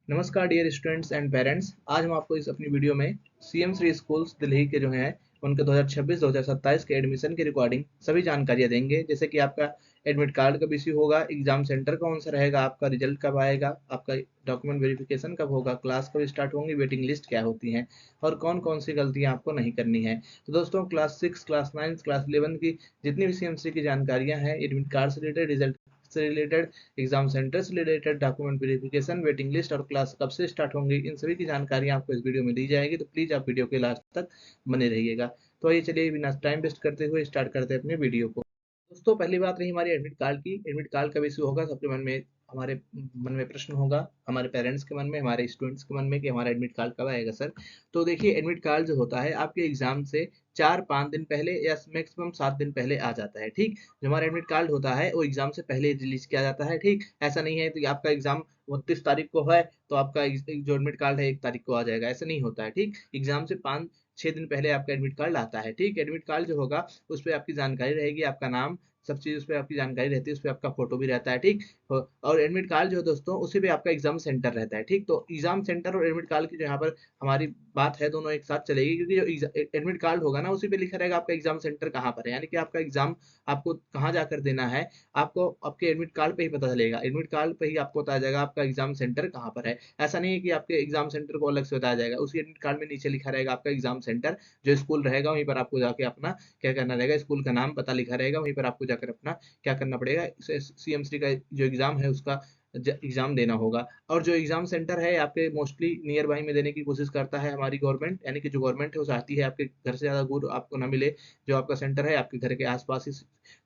नमस्कार dear students and parents. आज हम आपको इस अपनी वीडियो में सीएम श्री स्कूल्स दिल्ली के जो हैं उनके 2026-2027 के एडमिशन के रिकॉर्डिंग सभी जानकारियां देंगे। जैसे कि आपका एडमिट कार्ड कब इश्यू होगा, एग्जाम सेंटर कौन सा रहेगा, आपका रिजल्ट कब आएगा, आपका डॉक्यूमेंट वेरिफिकेशन कब होगा, क्लास कब स्टार्ट होंगी, वेटिंग लिस्ट क्या होती है और कौन कौन सी गलतियां आपको नहीं करनी है। तो दोस्तों क्लास 6, क्लास 9, क्लास 11 की जितनी भी सीएमसी की जानकारियां हैं, एडमिट कार्ड से रिलेटेड, रिजल्ट से रिलेटेड, एग्जाम सेंटर से related, document verification, waiting list और क्लास कब से स्टार्ट होंगी, इन सभी की जानकारी आपको इस वीडियो में दी जाएगी। तो प्लीज आप वीडियो के लास्ट तक बने रहिएगा। तो आइए चलिए बिना टाइम वेस्ट करते हुए स्टार्ट करते हैं अपने वीडियो को। दोस्तों पहली बात रही हमारी एडमिट कार्ड की। एडमिट कार्ड कब इश्यू होगा, सबके मन में हमारे मन में प्रश्न होगा, हमारे पेरेंट्स के मन में, हमारे स्टूडेंट्स के मन में कि हमारा एडमिट कार्ड कब आएगा सर। तो देखिए एडमिट कार्ड जो होता है आपके एग्जाम से 4-5 दिन पहले या मैक्सिमम 7 दिन पहले आ जाता है। ठीक, जो हमारा एडमिट कार्ड होता है वो एग्जाम से पहले रिलीज किया जाता है। ठीक, ऐसा नहीं है तो आपका एग्जाम 29 तारीख को है तो आपका जो एडमिट कार्ड है 1 तारीख को आ जाएगा, ऐसा नहीं होता है। ठीक, एग्जाम से 5-6 दिन पहले आपका एडमिट कार्ड आता है। ठीक, एडमिट कार्ड जो होगा उस पर आपकी जानकारी रहेगी, आपका नाम, सब चीज उस पर आपकी जानकारी रहती है, उस पर आपका फोटो भी रहता है। ठीक, और एडमिट कार्ड जो है दोस्तों उसी पे आपका एग्जाम सेंटर रहता है। ठीक, तो एग्जाम सेंटर और एडमिट कार्ड की जो यहाँ पर हमारी बात है दोनों एक साथ चलेगी, क्योंकि जो एडमिट कार्ड होगा ना उसी पे लिखा रहेगा आपका एग्जाम सेंटर कहाँ पर है, यानी कि आपका एग्जाम आपको कहाँ जाकर देना है आपको आपके एडमिट कार्ड पे ही पता चलेगा। एडमिट कार्ड पे ही आपको बताया जाएगा आपका एग्जाम सेंटर कहाँ पर है। ऐसा नहीं है कि आपके एग्जाम सेंटर को अलग से बताया जाएगा, उसी एडमिट कार्ड में नीचे लिखा रहेगा आपका एग्जाम सेंटर, जो स्कूल रहेगा वहीं पर आपको जाके अपना क्या करना रहेगा, स्कूल का नाम पता लिखा रहेगा, वहीं पर आपको जाकर अपना क्या करना पड़ेगा, सीएमसी का जो एग्जाम है उसका एग्जाम देना होगा। और जो एग्जाम सेंटर है आपके मोस्टली नियर बाई में देने की कोशिश करता है हमारी गवर्नमेंट, यानी कि जो गवर्नमेंट है वो चाहती है आपके घर से ज्यादा दूर आपको ना मिले। जो आपका सेंटर है आपके घर के आसपास ही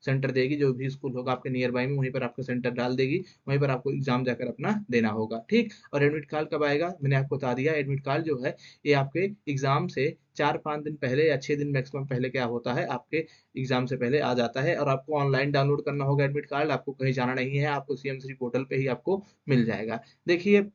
सेंटर देगी, जो भी स्कूल होगा आपके नियर बाई में वहीं पर आपका सेंटर डाल देगी, वहीं पर आपको एग्जाम जाकर अपना देना होगा। ठीक, और एडमिट कार्ड कब आएगा मैंने आपको बता दिया। एडमिट कार्ड जो है ये आपके एग्जाम से 4-5 दिन पहले या 6 दिन मैक्सिमम पहले क्या होता है, आपके एग्जाम से पहले आ जाता है। और आपको ऑनलाइन डाउनलोड करना होगा एडमिट कार्ड, आपको कहीं जाना नहीं है, आपको सीएमसी पोर्टल पे ही आपको मिल जाएगा। देखिए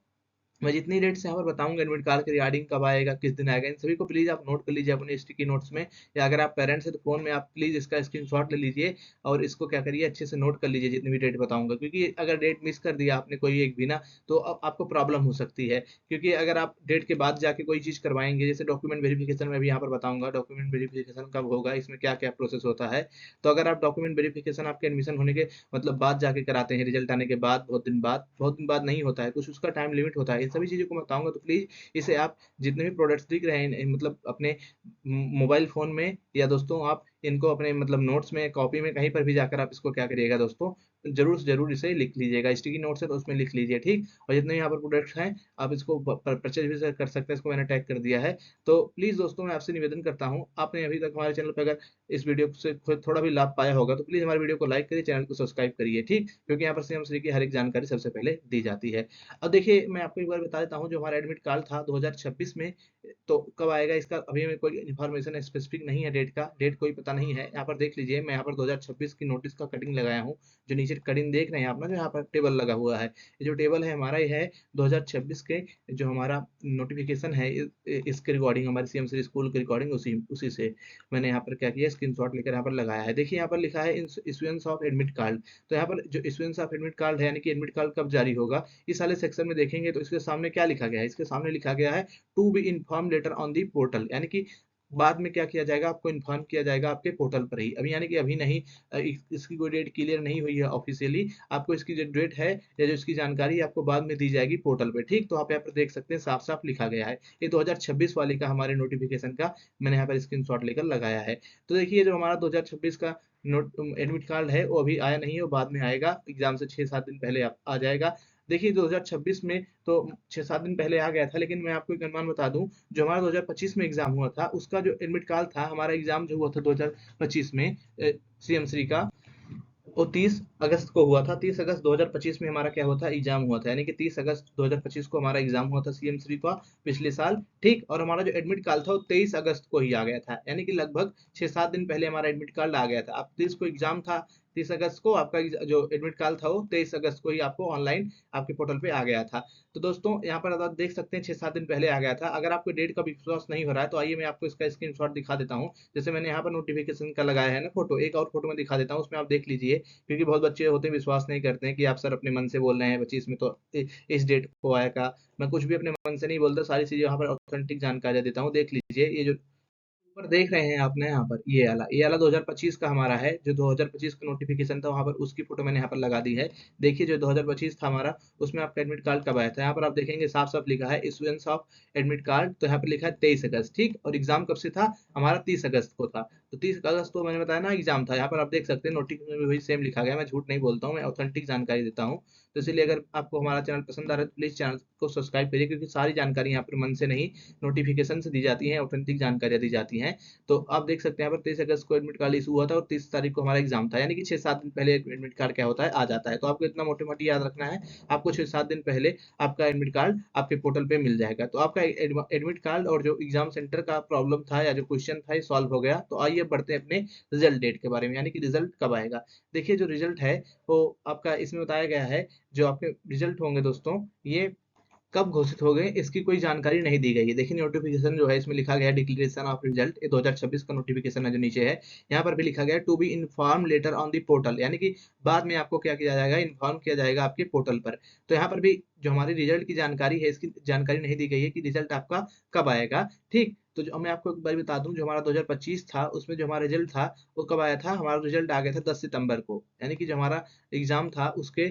मैं जितनी डेट से यहाँ पर बताऊंगा एडमिट कार्ड के रिगार्डिंग कब आएगा, किस दिन आएगा, इन सभी को प्लीज आप नोट कर लीजिए अपने स्टिकी नोट्स में, या अगर आप पेरेंट्स हैं तो फोन में आप प्लीज इसका स्क्रीनशॉट ले लीजिए और इसको क्या करिए अच्छे से नोट कर लीजिए जितनी भी डेट बताऊंगा, क्योंकि अगर डेट मिस कर दिया आपने कोई एक भी ना तो आपको प्रॉब्लम हो सकती है। क्योंकि अगर आप डेट के बाद जाके कोई चीज करवाएंगे, जैसे डॉक्यूमेंट वेरिफिकेशन में भी यहाँ पर बताऊंगा डॉक्यूमेंट वेरिफिकेशन कब होगा, इसमें क्या क्या प्रोसेस होता है। तो अगर आप डॉक्यूमेंट वेरिफिकेशन आपके एडमिशन होने के मतलब बाद जाके कराते हैं, रिजल्ट आने के बाद बहुत दिन बाद नहीं होता है, कुछ उसका टाइम लिमिट होता है, इन सभी चीजों को मैं बताऊंगा। तो प्लीज इसे आप जितने भी प्रोडक्ट्स दिख रहे हैं मतलब अपने मोबाइल फोन में या दोस्तों आप इनको अपने मतलब नोट्स में, कॉपी में, कहीं पर भी जाकर आप इसको क्या करिएगा दोस्तों, जरूर से जरूर इसे लिख लीजिएगा। स्टिकी नोट्स है तो उसमें लिख लीजिए। ठीक, और जितने यहाँ पर प्रोडक्ट्स हैं आप इसको परचेज भी कर सकते हैं, इसको मैंने टैग कर दिया है। तो प्लीज दोस्तों मैं आपसे निवेदन करता हूँ, आपने अभी तक हमारे चैनल पर अगर इस वीडियो से थोड़ा भी लाभ पाया होगा तो प्लीज हमारे वीडियो को लाइक करिए, चैनल को सब्सक्राइब करिए। ठीक, क्योंकि यहाँ पर सीएम श्री की हर एक जानकारी सबसे पहले दी जाती है। अब देखिए मैं आपको एक बार बता देता हूँ, जो हमारा एडमिट कार्ड था 2026 में, तो कब आएगा इसका अभी हमें कोई इन्फॉर्मेशन स्पेसिफिक नहीं है, डेट का डेट कोई पता नहीं है। यहाँ पर देख लीजिए मैं यहाँ पर 2026 की नोटिस का कटिंग लगाया हूँ, जो नीचे कटिंग देख रहे हैं आप ना, जो यहाँ पर टेबल लगा हुआ है, ये जो टेबल है हमारा ये है 2026 के जो हमारा नोटिफिकेशन है इसके रिकॉर्डिंग, हमारे सीएम श्री स्कूल के रिकॉर्डिंग उसी उसी से मैंने यहाँ पर क्या किया, स्क्रीनशॉट लेकर यहाँ पर लगाया है। देखिए यहाँ पर लिखा है इशुएंस ऑफ एडमिट कार्ड। तो यहाँ पर जो इशुएंस ऑफ एडमिट कार्ड है, यानी कि एडमिट कार्ड कब जारी होगा, इस वाले सेक्शन में देखेंगे तो इसके सामने क्या लिखा गया है, इसके सामने लिखा गया है to be inform later on the portal, यानी कि बाद में क्या किया जाएगा, आपको इन्फॉर्म किया जाएगा आपके पोर्टल पर ही, अभी यानी कि अभी नहीं। इसकी कोई डेट क्लियर नहीं हुई है ऑफिशियली, आपको इसकी जो डेट है या जो इसकी जानकारी आपको बाद में दी जाएगी पोर्टल पे। ठीक, तो आप यहाँ पर देख सकते हैं साफ साफ लिखा गया है, ये 2026 वाले का हमारे नोटिफिकेशन का मैंने यहाँ पर स्क्रीनशॉट लेकर लगाया है। तो देखिए जो हमारा 2026 का नोट एडमिट कार्ड है वो अभी आया नहीं है, वो बाद में आएगा, एग्जाम से 6-7 दिन पहले आ जाएगा। देखिए 2026 में तो 6-7 दिन पहले आ गया था, लेकिन मैं आपको एक अनुमान बता दूं, जो हमारा 2025 में एग्जाम हुआ था उसका जो एडमिट कार्ड था, हमारा एग्जाम जो हुआ था 2025 में सीएम श्री का, वो 30 अगस्त को हुआ था। 30 अगस्त 2025 में हमारा क्या हुआ था, एग्जाम हुआ था, यानी कि 30 अगस्त 2025 को हमारा एग्जाम हुआ था सीएम श्री का पिछले साल। ठीक, और हमारा जो एडमिट कार्ड था वो 23 अगस्त को ही आ गया था, यानी कि लगभग 6-7 दिन पहले हमारा एडमिट कार्ड आ गया था। अब 30 को एग्जाम था, 30 अगस्त को आपका जो एडमिट कार्ड था वो 23 अगस्त को ही आपको ऑनलाइन आपके पोर्टल पे आ गया था। तो दोस्तों यहाँ पर आप देख सकते हैं 6-7 दिन पहले आ गया था। अगर आपको डेट का विश्वास नहीं हो रहा है तो आइए मैं आपको इसका स्क्रीनशॉट दिखा देता हूँ। जैसे मैंने यहाँ पर नोटिफिकेशन का लगाया है ना फोटो, एक और फोटो में दिखा देता हूँ, उसमें आप देख लीजिए, क्योंकि बहुत बच्चे होते हैं विश्वास नहीं करते हैं कि आप सर अपने मन से बोल रहे हैं, बच्चे इसमें तो इस डेट को आएगा। मैं कुछ भी अपने मन से नहीं बोलता, सारी चीजें यहाँ पर ऑथेंटिक जानकारी देता हूँ। देख लीजिए ये जो ऊपर देख रहे हैं आपने यहाँ पर ये वाला 2025 का हमारा है, जो 2025 का नोटिफिकेशन था वहां पर उसकी फोटो मैंने यहाँ पर लगा दी है। देखिए जो 2025 था हमारा, उसमें आपका एडमिट कार्ड कब आया था, यहाँ पर आप देखेंगे साफ साफ लिखा है इशुएंस ऑफ एडमिट कार्ड, तो यहाँ पर लिखा है 23 अगस्त, ठीक। और एग्जाम कब से था, हमारा 30 अगस्त को था। तो 30 अगस्त को मैंने बताया ना एग्जाम था, यहाँ पर आप देख सकते हैं नोटिफिकेशन में भी वही सेम लिखा गया। मैं झूठ नहीं बोलता हूँ, मैं ऑथेंटिक जानकारी देता हूँ। तो इसलिए अगर आपको हमारा चैनल पसंद आ रहा है तो प्लीज चैनल को सब्सक्राइब करिए, क्योंकि सारी जानकारी यहाँ पर मन से नहीं, नोटिफिकेशन से दी जाती है, ऑथेंटिक जानकारियां दी जाती हैं। तो आप देख सकते हैं यहाँ पर 23 अगस्त को एडमिट कार्ड इशू हुआ था और 30 तारीख को हमारा एग्जाम था, यानी कि 6-7 दिन पहले एडमिट कार्ड क्या होता है आ जाता है। तो आपको इतना मोटे मोटी याद रखना है, आपको 6-7 दिन पहले आपका एडमिट कार्ड आपके पोर्टल पे मिल जाएगा। तो आपका एडमिट कार्ड और जो एग्जाम सेंटर का प्रॉब्लम था या जो क्वेश्चन था ये सॉल्व हो गया। तो आइए बढ़ते हैं अपने रिजल्ट डेट के बारे में, यानी कि रिजल्ट कब आएगा। देखिए जो रिजल्ट है वो आपका इसमें बताया गया है, जो आपके रिजल्ट होंगे दोस्तों ये कब घोषित हो गए इसकी कोई जानकारी नहीं दी गई है। देखिए नोटिफिकेशन जो है इसमें लिखा गया है डिक्लेरेशन ऑफ रिजल्ट, ये 2026 का नोटिफिकेशन है जो नीचे है। यहाँ पर भी लिखा गया है to be inform later on the portal, यानी कि बाद में आपको क्या किया जाएगा, इन्फॉर्म किया जाएगा आपके पोर्टल पर। तो यहाँ पर भी जो हमारी रिजल्ट की जानकारी है इसकी जानकारी नहीं दी गई है कि रिजल्ट आपका कब आएगा, ठीक। तो जो मैं आपको एक बार बता दूं, जो हमारा 2025 था उसमें जो हमारा रिजल्ट था वो कब आया था, हमारा रिजल्ट आ गया था 10 सितंबर को, यानी कि जो हमारा एग्जाम था उसके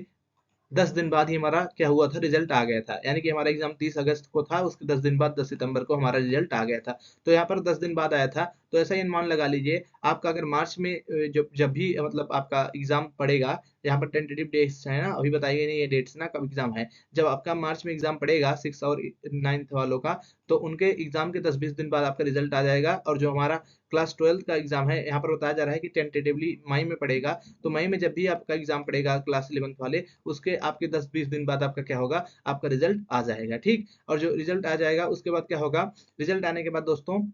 10 दिन बाद ही हमारा क्या हुआ था, रिजल्ट आ गया था। यानी कि हमारा एग्जाम 30 अगस्त को था, उसके 10 दिन बाद 10 सितंबर को हमारा रिजल्ट आ गया था। तो यहाँ पर 10 दिन बाद आया था, तो ऐसा ही अनुमान लगा लीजिए आपका अगर मार्च में जब जब भी मतलब आपका एग्जाम पड़ेगा, यहाँ पर टेंटेटिव डेट्स है ना, अभी बताई गई नहीं ये डेट्स ना कब एग्जाम है। जब आपका मार्च में एग्जाम पड़ेगा 6 और 9th वालों का, तो उनके एग्जाम के 10-20 दिन बाद आपका रिजल्ट आ जाएगा। और जो हमारा क्लास 12 का एग्जाम है, यहाँ पर बताया जा रहा है कि टेंटेटिवली मई में पड़ेगा। तो मई में जब भी आपका एग्जाम पड़ेगा क्लास 11th वाले, उसके आपके 10-20 दिन बाद आपका क्या होगा, आपका रिजल्ट आ जाएगा, ठीक। और जो रिजल्ट आ जाएगा उसके बाद क्या होगा, रिजल्ट आने के बाद दोस्तों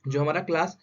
जो हमारा क्लास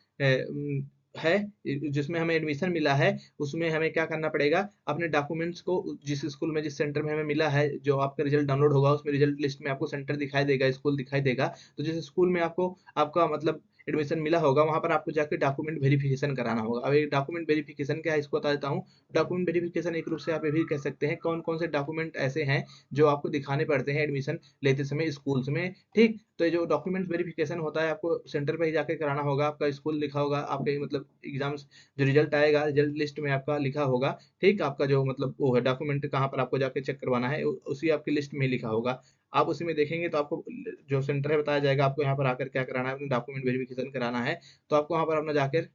है जिसमें हमें एडमिशन मिला है, उसमें हमें क्या करना पड़ेगा, अपने डॉक्यूमेंट्स को जिस स्कूल में जिस सेंटर में हमें मिला है, जो आपका रिजल्ट डाउनलोड होगा उसमें रिजल्ट लिस्ट में आपको सेंटर दिखाई देगा, स्कूल दिखाई देगा। तो जिस स्कूल में आपको आपका मतलब एडमिशन मिला होगा वहां पर आपको जाकर डॉक्यूमेंट वेरिफिकेशन कराना होगा। अब ये डॉक्यूमेंट वेरिफिकेशन क्या है इसको बता देता हूँ। डॉक्यूमेंट वेरिफिकेशन एक रूप से आप ये भी कह सकते हैं कौन कौन से डॉक्यूमेंट ऐसे हैं जो आपको दिखाने पड़ते हैं एडमिशन लेते समय स्कूल्स में, ठीक। तो ये जो डॉक्यूमेंट वेरिफिकेशन होता है आपको सेंटर पे ही जाके कराना होगा। आपका स्कूल लिखा होगा, आपके मतलब एग्जाम्स जो रिजल्ट आएगा रिजल्ट लिस्ट में आपका लिखा होगा, ठीक। आपका जो मतलब वो है डॉक्यूमेंट कहाँ पर आपको जाके चेक करवाना है उसी आपकी लिस्ट में लिखा होगा। आप उसी में देखेंगे तो आपको जो सेंटर है बताया जाएगा, आपको यहाँ पर आकर क्या कराना है, अपने डॉक्यूमेंट वेरिफिकेशन कराना है। तो आपको वहाँ पर अपना जाकर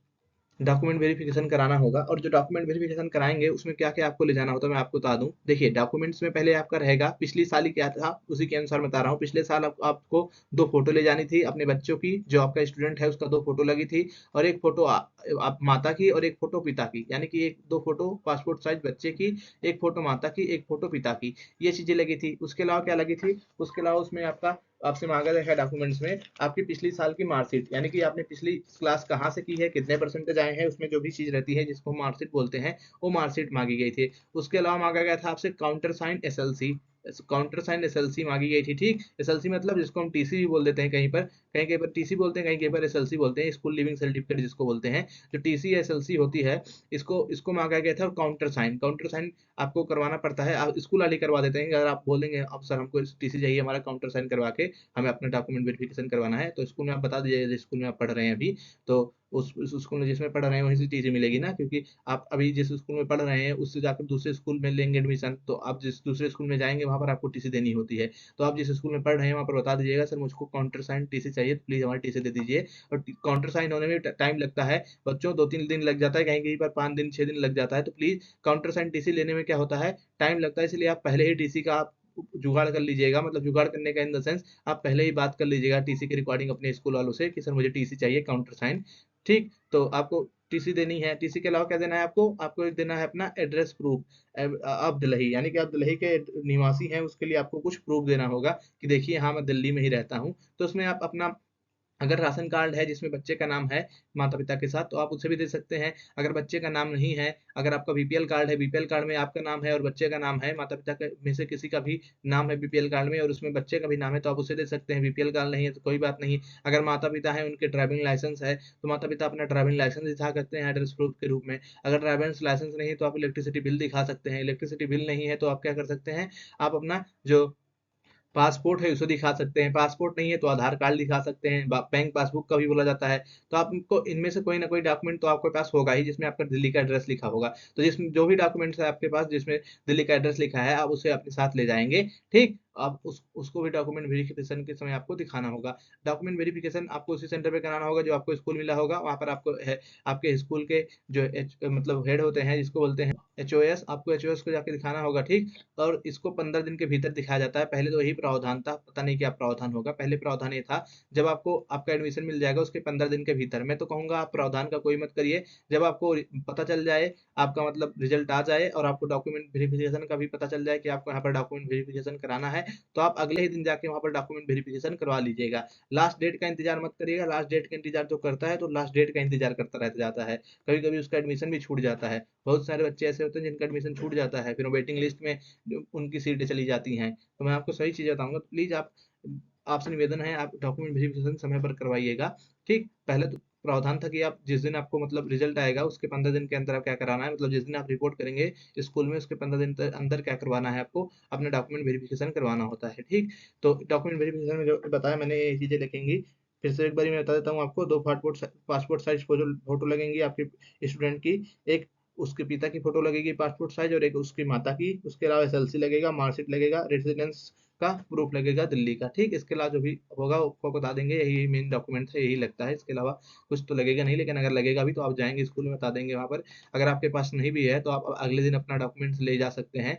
डॉक्यूमेंट वेरिफिकेशन कराना होगा। और जो डॉक्यूमेंट वेरिफिकेशन कराएंगे उसमें क्या क्या आपको ले जाना होता है मैं आपको बता दूं। देखिए डॉक्यूमेंट्स में पहले आपका रहेगा पिछली साल ही क्या था उसी के अनुसार बता रहा हूँ। पिछले साल आपको 2 फोटो ले जानी थी अपने बच्चों की, जो आपका स्टूडेंट है उसका 2 फोटो लगी थी, और एक फोटो आप माता की और एक फोटो पिता की, यानी कि एक 2 फोटो पासपोर्ट साइज बच्चे की, एक फोटो माता की, एक फोटो पिता की, ये चीजें लगी थी। उसके अलावा क्या लगी थी, उसके अलावा उसमें आपका आपसे मांगा जाएगा डॉक्यूमेंट्स में आपकी पिछली साल की मार्कशीट, यानी कि आपने पिछली क्लास कहाँ से की है, कितने परसेंटेज आए हैं, उसमें जो भी चीज रहती है जिसको मार्कशीट बोलते हैं, वो मार्कशीट मांगी गई थी। उसके अलावा मांगा गया था आपसे countersign SLC, countersign SLC मांगी गई थी, ठीक। एसएलसी मतलब जिसको हम टीसी भी बोल देते हैं, कहीं कहीं पर टीसी बोलते हैं, कहीं कहीं पर एसएलसी बोलते हैं, स्कूल लिविंग सर्टिफिकेट जिसको बोलते हैं। जो टीसी एसएलसी होती है इसको इसको मांगा गया था। और काउंटर साइन आपको करवाना पड़ता है, आप स्कूल वाले करवा देते हैं। अगर आप बोलेंगे अब सर हमको टीसी चाहिए हमारा काउंटर साइन करवा के हमें अपना डॉक्यूमेंट वेरिफिकेशन करवाना है, तो स्कूल में आप बता दीजिए जिस स्कूल में आप पढ़ रहे हैं अभी, तो उस स्कूल में जिसमें पढ़ रहे हैं वहीं से टीसी मिलेगी ना, क्योंकि आप अभी जिस स्कूल में पढ़ रहे हैं उससे जाकर दूसरे स्कूल में लेंगे एडमिशन, तो आप जिस दूसरे स्कूल में जाएंगे वहां पर आपको टीसी देनी होती है। तो आप जिस स्कूल में पढ़ रहे हैं वहां पर बता दीजिएगा सर मुझको काउंटर साइन टीसी चाहिए, प्लीज हमारी टीसी दे दीजिए। और काउंटर साइन होने में टाइम लगता है बच्चों, 2-3 दिन लग जाता है, कहीं कहीं पर 5 दिन 6 दिन लग जाता है। तो प्लीज काउंटर साइन टीसी लेने में क्या होता है, टाइम लगता है, इसलिए आप पहले ही टीसी का आप जुगाड़ कर लीजिएगा। मतलब जुगाड़ करने का इन द सेंस आप पहले ही बात कर लीजिएगा टीसी की रिकॉर्डिंग अपने स्कूल वालों से कि सर मुझे टीसी चाहिए काउंटर साइन, ठीक। तो आपको टीसी देनी है। टीसी के अलावा क्या देना है आपको, आपको एक देना है अपना एड्रेस प्रूफ। आप दिल्ली, यानी कि आप दिल्ली के निवासी हैं, उसके लिए आपको कुछ प्रूफ देना होगा कि देखिए हाँ मैं दिल्ली में ही रहता हूँ। तो उसमें आप अपना अगर राशन कार्ड है जिसमें बच्चे का नाम है माता पिता के साथ, तो आप उसे भी दे सकते हैं। अगर बच्चे का नाम नहीं है, अगर आपका बीपीएल कार्ड है, बीपीएल कार्ड में आपका नाम है और बच्चे का नाम है, माता पिता में से किसी का भी नाम है बीपीएल कार्ड में और उसमें बच्चे का भी नाम है, तो आप उसे दे सकते हैं। बीपीएल कार्ड नहीं है तो कोई बात नहीं। अगर माता पिता है, उनके ड्राइविंग लाइसेंस है, तो माता पिता अपना ड्राइविंग लाइसेंस दिखा सकते हैं एड्रेस प्रूफ के रूप में। अगर ड्राइविंग लाइसेंस नहीं है तो आप इलेक्ट्रिसिटी बिल दिखा सकते हैं। इलेक्ट्रिसिटी बिल नहीं है तो आप क्या कर सकते हैं, आप अपना जो पासपोर्ट है उसे दिखा सकते हैं। पासपोर्ट नहीं है तो आधार कार्ड दिखा सकते हैं। बैंक पासबुक का भी बोला जाता है। तो आपको इनमें से कोई ना कोई डॉक्यूमेंट तो आपके पास होगा ही जिसमें आपका दिल्ली का एड्रेस लिखा होगा। तो जिसमें जो भी डॉक्यूमेंट्स है आपके पास जिसमें दिल्ली का एड्रेस लिखा है, आप उसे अपने साथ ले जाएंगे। ठीक, आप उसको भी डॉक्यूमेंट वेरिफिकेशन के समय आपको दिखाना होगा। डॉक्यूमेंट वेरिफिकेशन आपको उसी सेंटर पे कराना होगा जो आपको स्कूल मिला होगा। वहाँ पर आपको है, आपके स्कूल के जो मतलब हेड होते हैं जिसको बोलते हैं एचओएस, आपको एचओएस को जाके दिखाना होगा। ठीक, और इसको 15 दिन के भीतर दिखाया जाता है। पहले तो यही प्रावधान था, पता नहीं क्या प्रावधान होगा। पहले प्रावधान ये था, जब आपको आपका एडमिशन मिल जाएगा उसके 15 दिन के भीतर। मैं तो कहूँगा आप प्रावधान का कोई मत करिए। जब आपको पता चल जाए, आपका मतलब रिजल्ट आ जाए और आपको डॉक्यूमेंट वेरिफिकेशन का भी पता चल जाए कि आपको यहाँ पर डॉक्यूमेंट वेरिफिकेशन कराना है, तो आप अगले ही दिन जाके वहाँ पर डॉक्यूमेंट वेरिफिकेशन करवा लीजिएगा। लास्ट डेट का इंतजार मत करिएगा। लास्ट डेट का इंतजार जो करता है तो लास्ट डेट का इंतजार करता रह जाता है। कभी कभी उसका एडमिशन भी छूट जाता है। बहुत सारे बच्चे ऐसे होते हैं जिनका एडमिशन छूट जाता है, फिर वो वेटिंग लिस्ट में उनकी सीटें चली जाती हैं। तो मैं आपको सही चीज़ बताऊँगा, तो प्लीज़ आप, आपसे निवेदन है आप डॉक्यूमेंट वेरिफिकेशन समय पर करवाइएगा। ठीक, पहले तो प्रावधान था कि आप जिस दिन आपको मतलब रिजल्ट आएगा उसके 15 दिन के अंदर आप क्या कराना है, मतलब जिस दिन आप रिपोर्ट करेंगे स्कूल में उसके 15 दिन अंदर क्या करवाना है, आपको अपना डॉक्यूमेंट वेरिफिकेशन करवाना होता है। ठीक, तो डॉक्यूमेंट वेरिफिकेशन में जो बताया मैंने ये चीज़ें लिखेंगी। फिर से एक बार मैं बता देता हूँ आपको, 2 पासपोर्ट साइज फोटो लगेंगी आपके स्टूडेंट की। एक उसके पिता की फोटो लगेगी पासपोर्ट साइज और एक उसकी माता की। उसके अलावा एसएलसी लगेगा, मार्कशीट लगेगा, रेजिडेंस का प्रूफ लगेगा दिल्ली का। ठीक, इसके अलावा जो भी होगा वो आपको बता देंगे। यही मेन डॉक्यूमेंट है, यही लगता है। इसके अलावा कुछ तो लगेगा नहीं, लेकिन अगर लगेगा भी तो आप जाएंगे स्कूल में बता देंगे वहाँ पर। अगर आपके पास नहीं भी है तो आप अगले दिन अपना डॉक्यूमेंट्स ले जा सकते हैं।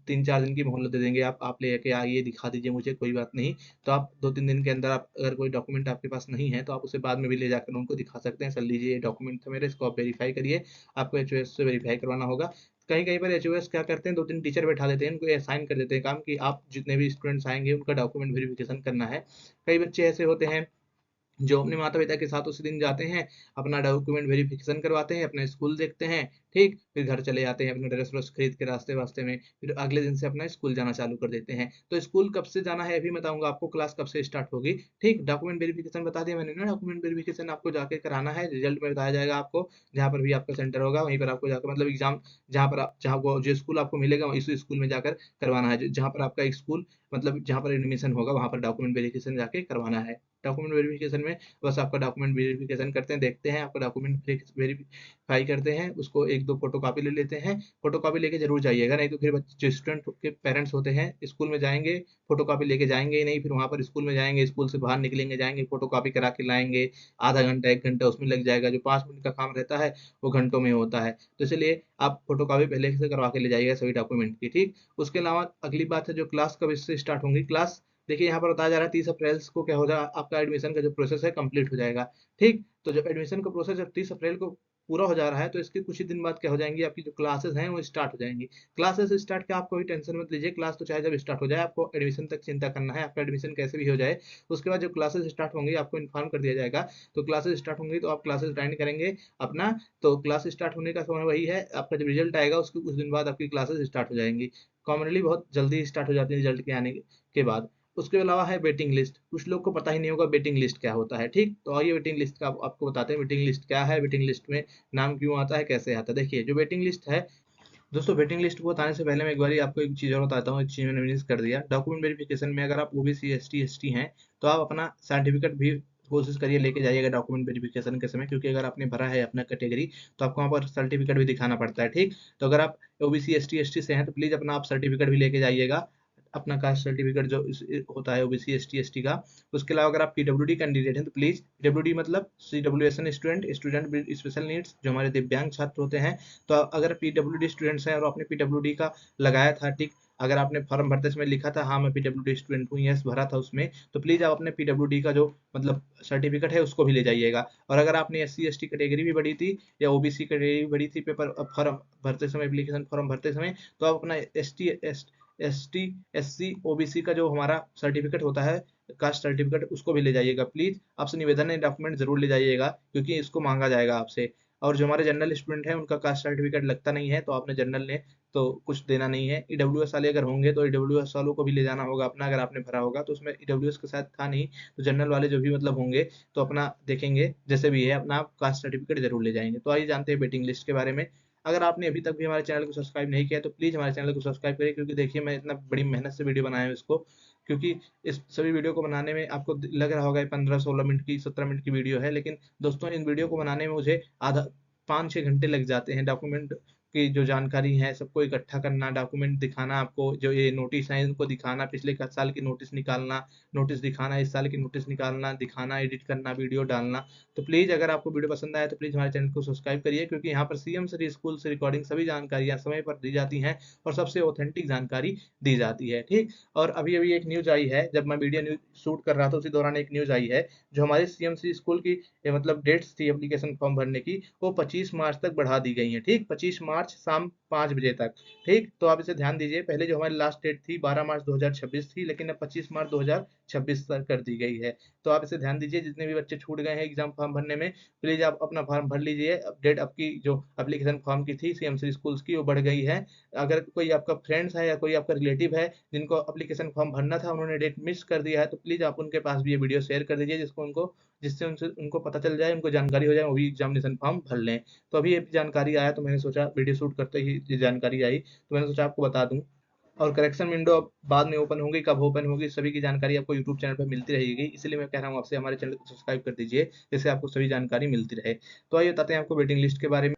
3-4 दिन की मोहलत दे देंगे, आप लेके आइए, दिखा दीजिए मुझे, कोई बात नहीं। तो आप 2-3 दिन के अंदर आप अगर कोई डॉक्यूमेंट आपके पास नहीं है तो आप उसे बाद में भी ले जाकर उनको दिखा सकते हैं। सर लीजिए ये डॉक्यूमेंट था मेरे, इसको आप वेरीफाई करिए। आपको एचओएस से वेरीफाई करवाना होगा। कहीं कहीं पर एचओएस क्या करते हैं, 2-3 टीचर बैठा देते हैं, उनको असाइन कर देते हैं काम कि आप जितने भी स्टूडेंट्स आएंगे उनका डॉक्यूमेंट वेरिफिकेशन करना है। कई बच्चे ऐसे होते हैं जो अपने माता पिता के साथ उसी दिन जाते हैं, अपना डॉक्यूमेंट वेरिफिकेशन करवाते हैं, अपना स्कूल देखते हैं। ठीक, फिर घर चले जाते हैं अपना ड्रेस व्रेस खरीद के रास्ते वास्ते में, फिर अगले दिन से अपना स्कूल जाना चालू कर देते हैं। तो स्कूल कब से जाना है अभी बताऊंगा आपको, क्लास कब से स्टार्ट होगी। ठीक, डॉक्यूमेंट वेरिफिकेशन बता दिया मैंने ना, डॉक्यूमेंट वेरिफिकेशन आपको जाके कराना है। रिजल्ट में बताया जाएगा आपको, जहाँ पर भी आपका सेंटर होगा वहीं पर आपको जाकर मतलब एग्जाम, जहाँ पर आप जहाँ को जो स्कूल आपको मिलेगा इस स्कूल में जाकर करवाना है। जहाँ पर आपका एक स्कूल मतलब जहाँ पर एडमिशन होगा वहाँ पर डॉक्यूमेंट वेरिफिकेशन जाके करवाना है। डॉक्यूमेंट वेरिफिकेशन में बस आपका डॉक्यूमेंट वेरिफिकेशन करते हैं, देखते हैं आपका डॉक्यूमेंट वेरीफाई करते हैं, उसको 1-2 फोटो कॉपी ले लेते हैं। फोटो कॉपी लेके जरूर जाइएगा, नहीं तो फिर बच्चे जो स्टूडेंट के पेरेंट्स होते हैं स्कूल में जाएंगे, फोटो कॉपी लेके जाएंगे ही नहीं। फिर वहां पर स्कूल में जाएंगे, स्कूल से बाहर निकलेंगे, जाएंगे फोटो कॉपी करा के लाएंगे, आधा घंटा 1 घंटा उसमें लग जाएगा। जो 5 मिनट का काम रहता है वो घंटों में होता है। तो इसलिए आप फोटो कॉपी पहले से करवा के ले जाइएगा सभी डॉक्यूमेंट की। ठीक, उसके अलावा अगली बात है जो क्लास कब इससे स्टार्ट होंगी। क्लास देखिए यहाँ पर बताया जा रहा है 30 अप्रैल को क्या हो जाएगा, आपका एडमिशन का जो प्रोसेस है कंप्लीट हो जाएगा। ठीक, तो जब एडमिशन का प्रोसेस जब 30 अप्रैल को पूरा हो जा रहा है तो इसके कुछ ही दिन बाद क्या हो जाएंगी, आपकी जो क्लासेस हैं वो स्टार्ट हो जाएंगी। क्लासेस स्टार्ट का आप कोई टेंशन मत लीजिए, क्लास तो चाहे जब स्टार्ट हो जाए, आपको एडमिशन तक चिंता करना है। आपका एडमिशन कैसे भी हो जाए, उसके बाद जब क्लासेस स्टार्ट होंगी आपको इन्फॉर्म कर दिया जाएगा। तो क्लासेस स्टार्ट होंगी तो आप क्लासेस ज्वाइन करेंगे अपना। तो क्लास स्टार्ट होने का समय वही है, आपका जब रिजल्ट आएगा उसके कुछ दिन बाद आपकी क्लासेस स्टार्ट हो जाएंगी। कॉमनली बहुत जल्दी स्टार्ट हो जाती है रिजल्ट के आने के बाद। उसके अलावा है वेटिंग लिस्ट। कुछ लोग को पता ही नहीं होगा वेटिंग लिस्ट क्या होता है। ठीक, तो आइए वेटिंग लिस्ट का आपको बताते हैं वेटिंग लिस्ट क्या है, वेटिंग लिस्ट में नाम क्यों आता है, कैसे आता है। देखिए जो वेटिंग लिस्ट है दोस्तों, वेटिंग लिस्ट को बताने से पहले मैं एक बार आपको एक चीज़ और बताता हूँ। एक चीज़ मैंने मिस कर दिया, डॉक्यूमेंट वेरिफिकेशन में अगर आप ओबीसी एसटी हैं तो आप अपना सर्टिफिकेट भी कोशिश करिए लेके जाइएगा डॉक्यूमेंट वेरिफिकेशन के समय, क्योंकि अगर आपने भरा है अपना कैटेगरी तो आपको वहाँ पर सर्टिफिकेट भी दिखाना पड़ता है। ठीक, तो अगर आप ओबीसी एसटी से हैं तो प्लीज़ अपना आप सर्टिफिकेट भी लेके जाइएगा, अपना कास्ट सर्टिफिकेट जो होता है ओबीसी एसटी का। उसके अलावा अगर आप पीडब्ल्यूडी कैंडिडेट हैं तो प्लीज़, पीडब्ल्यूडी मतलब CWSN student, student with special needs, जो हमारे दिव्यांग छात्र होते हैं। तो अगर पीडब्ल्यूडी स्टूडेंट्स हैं और आपने पीडब्ल्यूडी का लगाया था, ठीक, अगर आपने फॉर्म भरते समय लिखा था हाँ मैं पीडब्ल्यूडी स्टूडेंट हूँ, यस भरा था उसमें, तो प्लीज़ आप अपने पीडब्ल्यूडी का जो मतलब सर्टिफिकेट है उसको भी ले जाइएगा। और अगर आपने एससी एसटी कैटेगरी भी भरी थी या ओबीसी कैटेगरी भी भरी थी पेपर फॉर्म भरते समय, एप्लीकेशन फॉर्म भरते समय, तो आप अपना एस ST SC OBC का जो हमारा सर्टिफिकेट होता है, कास्ट सर्टिफिकेट, उसको भी ले जाइएगा प्लीज। आपसे निवेदन है, डॉक्यूमेंट जरूर ले जाइएगा क्योंकि इसको मांगा जाएगा आपसे। और जो हमारे जनरल स्टूडेंट हैं उनका कास्ट सर्टिफिकेट लगता नहीं है, तो आपने जनरल ने तो कुछ देना नहीं है। ईडब्ल्यूएस वाले अगर होंगे तो ईडब्ल्यूएस वालों को भी ले जाना होगा अपना, अगर आपने भरा होगा तो। उसमें ईडब्ल्यूएस के साथ था नहीं, तो जनरल वाले जो भी मतलब होंगे तो अपना देखेंगे, जैसे भी है अपना कास्ट सर्टिफिकेट जरूर ले जाएंगे। तो आइए जानते हैं वेटिंग लिस्ट के बारे में। अगर आपने अभी तक भी हमारे चैनल को सब्सक्राइब नहीं किया तो प्लीज हमारे चैनल को सब्सक्राइब करिए, क्योंकि देखिए मैं इतना बड़ी मेहनत से वीडियो बनाया हूँ इसको, क्योंकि इस सभी वीडियो को बनाने में आपको लग रहा होगा 15-16 मिनट की 17 मिनट की वीडियो है, लेकिन दोस्तों इन वीडियो को बनाने में मुझे आधा 5-6 घंटे लग जाते हैं। डॉक्यूमेंट की जो जानकारी है सबको इकट्ठा करना, डॉक्यूमेंट दिखाना, आपको जो ये नोटिस है इनको दिखाना, पिछले साल की नोटिस निकालना, नोटिस दिखाना, इस साल की नोटिस निकालना, दिखाना, एडिट करना, वीडियो डालना। तो प्लीज अगर आपको वीडियो पसंद आए तो प्लीज हमारे चैनल को सब्सक्राइब करिए, क्योंकि यहाँ पर सीएम श्री स्कूल से रिकॉर्डिंग सभी जानकारियां समय पर दी जाती हैं और सबसे ऑथेंटिक जानकारी दी जाती है। ठीक। और अभी अभी एक न्यूज आई है, जब मैं वीडियो न्यूज शूट कर रहा था उसी दौरान एक न्यूज आई है, जो हमारे सीएम श्री स्कूल की मतलब डेट्स थी एप्लीकेशन फॉर्म भरने की, वो 25 मार्च तक बढ़ा दी गई है। ठीक, 25 मार्च शाम 5 बजे तक। ठीक, तो आप इसे ध्यान दीजिए। पहले जो हमारी लास्ट डेट थी 12 मार्च 2026 थी, लेकिन अब 25 मार्च 2026 तक कर दी गई है। तो आप इसे ध्यान दीजिए, जितने भी बच्चे छूट गए हैं एग्जाम फॉर्म भरने में, प्लीज आप अपना फॉर्म भर लीजिए। डेट आपकी जो एप्लीकेशन फॉर्म की थी सीएमसी स्कूल्स की, वो बढ़ गई है। अगर कोई आपका फ्रेंड्स है या कोई आपका रिलेटिव है जिनको एप्लीकेशन फॉर्म भरना था, उन्होंने डेट मिस कर दिया है, तो प्लीज आप उनके पास भी ये वीडियो शेयर कर दीजिए, जिससे उनसे उनको पता चल जाए, उनको जानकारी हो जाए, वो भी एग्जामिनेशन फॉर्म भर लें। तो अभी ये जानकारी आया तो मैंने सोचा, वीडियो शूट करते ही ये जानकारी आई तो मैंने सोचा आपको बता दूं। और करेक्शन विंडो अब बाद में ओपन होगी, कब ओपन होगी सभी की जानकारी आपको यूट्यूब चैनल पर मिलती रहेगी, इसलिए मैं कह रहा हूँ आपसे हमारे चैनल को सब्सक्राइब कर दीजिए, जिससे आपको सभी जानकारी मिलती रहे। तो आइए बताते हैं आपको वेटिंग लिस्ट के बारे में।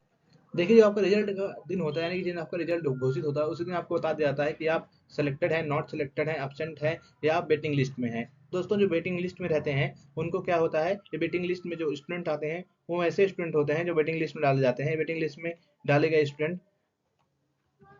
देखिए, जो आपका रिजल्ट का दिन होता है, यानी कि जिस दिन आपका रिजल्ट घोषित होता है उसी दिन आपको बता दिया जाता है कि आप सेलेक्टेड हैं, नॉट सेलेक्टेड हैं, एब्सेंट हैं, या आप वेटिंग लिस्ट में हैं। दोस्तों, जो वेटिंग लिस्ट में रहते हैं उनको क्या होता है, ये वेटिंग लिस्ट में जो स्टूडेंट आते हैं वो ऐसे स्टूडेंट होते हैं जो वेटिंग लिस्ट में डाले जाते हैं। वेटिंग लिस्ट में डाले गए स्टूडेंट,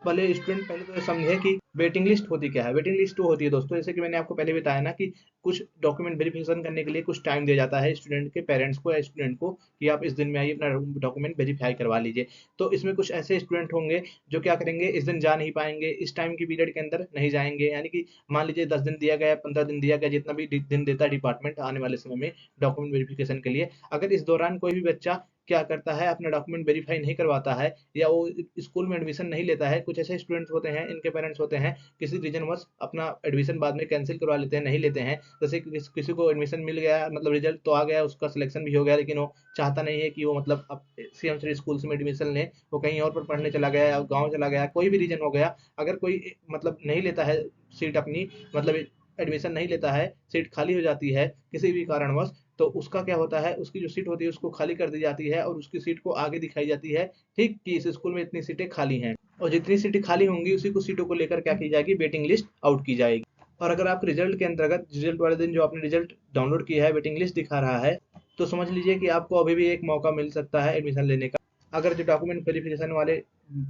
पहले स्टूडेंट पहले तो ये समझे कि वेटिंग लिस्ट होती क्या है। वेटिंग लिस्ट वो होती है दोस्तों, जैसे कि मैंने आपको पहले बताया ना, कि कुछ डॉक्यूमेंट वेरिफिकेशन करने के लिए कुछ टाइम दिया जाता है स्टूडेंट के पेरेंट्स को या स्टूडेंट को, कि आप इस दिन में आइए अपना डॉक्यूमेंट वेरीफाई करवा लीजिए। तो इसमें कुछ ऐसे स्टूडेंट होंगे जो क्या करेंगे, इस दिन जा नहीं पाएंगे, इस टाइम की पीरियड के अंदर नहीं जाएंगे। यानी कि मान लीजिए 10 दिन दिया गया, 15 दिन दिया गया, जितना भी दिन देता है डिपार्टमेंट आने वाले समय में डॉक्यूमेंट वेरिफिकेशन के लिए, अगर इस दौरान कोई भी बच्चा क्या करता है, अपना डॉक्यूमेंट वेरीफाई नहीं करवाता है या वो स्कूल में एडमिशन नहीं लेता है, कुछ ऐसे स्टूडेंट्स होते हैं, इनके पेरेंट्स होते हैं, किसी रीजनवश अपना एडमिशन बाद में कैंसिल करवा लेते हैं, नहीं लेते हैं। जैसे कि किसी को एडमिशन मिल गया, मतलब रिजल्ट तो आ गया, उसका सिलेक्शन भी हो गया, लेकिन वो चाहता नहीं है कि वो मतलब अब सीएम श्री स्कूल में एडमिशन ले, वो कहीं और पर पढ़ने चला गया या गाँव चला गया, कोई भी रीजन हो गया। अगर कोई मतलब नहीं लेता है सीट अपनी, मतलब एडमिशन नहीं लेता है, सीट खाली हो जाती है किसी भी कारणवश, तो उसका क्या होता है, उसकी जो सीट होती है उसको खाली कर दी जाती है और उसकी सीट को आगे दिखाई जाती है। ठीक, कि इस स्कूल में इतनी सीटें खाली हैं, और जितनी सीटें खाली होंगी उसी को सीटों को लेकर क्या की जाएगी, वेटिंग लिस्ट आउट की जाएगी। और अगर आप रिजल्ट के अंतर्गत रिजल्ट वाले दिन जो आपने रिजल्ट डाउनलोड किया है वेटिंग लिस्ट दिखा रहा है, तो समझ लीजिए कि आपको अभी भी एक मौका मिल सकता है एडमिशन लेने का। अगर जो डॉक्यूमेंट वेरिफिकेशन वाले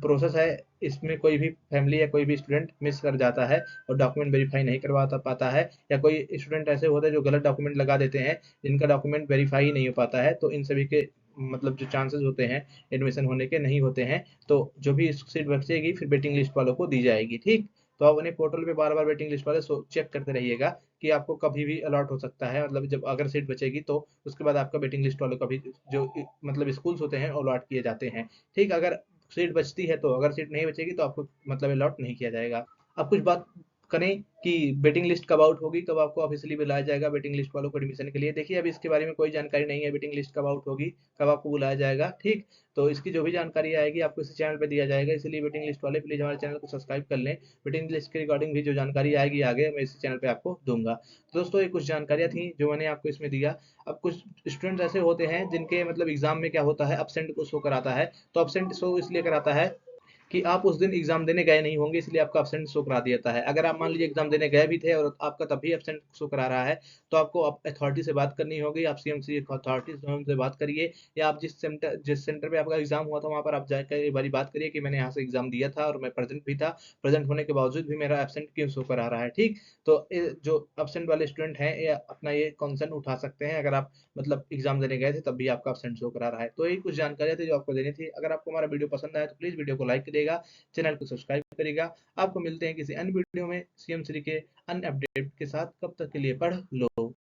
प्रोसेस है, इसमें कोई भी फैमिली या कोई भी स्टूडेंट मिस कर जाता है और डॉक्यूमेंट वेरीफाई नहीं करवाता पाता है, या कोई स्टूडेंट ऐसे होते हैं जो गलत डॉक्यूमेंट लगा देते हैं, जिनका डॉक्यूमेंट वेरीफाई नहीं हो पाता है, तो इन सभी के मतलब जो चांसेस होते हैं एडमिशन होने के नहीं होते हैं। तो जो भी सीट बचेगी फिर वेटिंग लिस्ट वालों को दी जाएगी। ठीक, तो आप अपने पोर्टल पे बार बार वेटिंग लिस्ट वाले चेक करते रहिएगा कि आपको कभी भी अलॉट हो सकता है, मतलब जब अगर सीट बचेगी तो उसके बाद आपका वेटिंग लिस्ट वालों का भी जो मतलब स्कूल्स होते हैं अलॉट किए जाते हैं। ठीक, अगर सीट बचती है तो, अगर सीट नहीं बचेगी तो आपको मतलब अलॉट नहीं किया जाएगा। अब कुछ बात करें कि वेटिंग लिस्ट कब आउट होगी, कब आपको ऑफिशियली बुलाया जाएगा वेटिंग लिस्ट वालों को एडमिशन के लिए। देखिए, अभी इसके बारे में कोई जानकारी नहीं है, वेटिंग लिस्ट कब आउट होगी, कब आपको बुलाया जाएगा। ठीक, तो इसकी जो भी जानकारी आएगी आपको इसी चैनल पे दिया जाएगा, इसलिए वेटिंग लिस्ट वाले प्लीज हमारे चैनल को सब्सक्राइब कर लें। वेटिंग लिस्ट के रिगार्डिंग भी जो जानकारी आएगी आगे मैं इसी चैनल पे आपको दूंगा। तो दोस्तों, ये कुछ जानकारियां थी जो मैंने आपको इसमें दिया। अब कुछ स्टूडेंट्स ऐसे होते हैं जिनके मतलब एग्जाम में क्या होता है, एब्सेंट को शो कराता है। तो एब्सेंट शो इसलिए कराता है कि आप उस दिन एग्जाम देने गए नहीं होंगे, इसलिए आपका एब्सेंट शो करा देता है। अगर आप मान लीजिए एग्जाम देने गए भी थे और आपका तब भी एब्सेंट शो करा रहा है, तो आपको अथॉरिटी से बात करनी होगी, आप सीएमसी अथॉरिटी से बात करिए, या आप जिस सेंटर पे आपका एग्जाम हुआ था वहां पर आप जाकर एक बारी बात करिए कि मैंने यहाँ से एग्जाम दिया था और मैं प्रेजेंट भी था, प्रेजेंट होने के बावजूद भी मेरा एब्सेंट क्यों शो करा रहा है। ठीक, तो जो एब्सेंट वाले स्टूडेंट हैं ये अपना ये कंसर्न उठा सकते हैं, अगर आप मतलब एग्जाम देने गए थे तब भी आपका एब्सेंट शो करा रहा है। तो यही कुछ जानकारियां थी जो आपको देनी थी। अगर आपको हमारा वीडियो पसंद आया तो प्लीज वीडियो को लाइक करिए। मिलेगा, चैनल को सब्सक्राइब करिएगा। आपको मिलते हैं किसी अन्य वीडियो में सीएम श्री के अन्य अपडेट के साथ। कब तक के लिए पढ़ लो।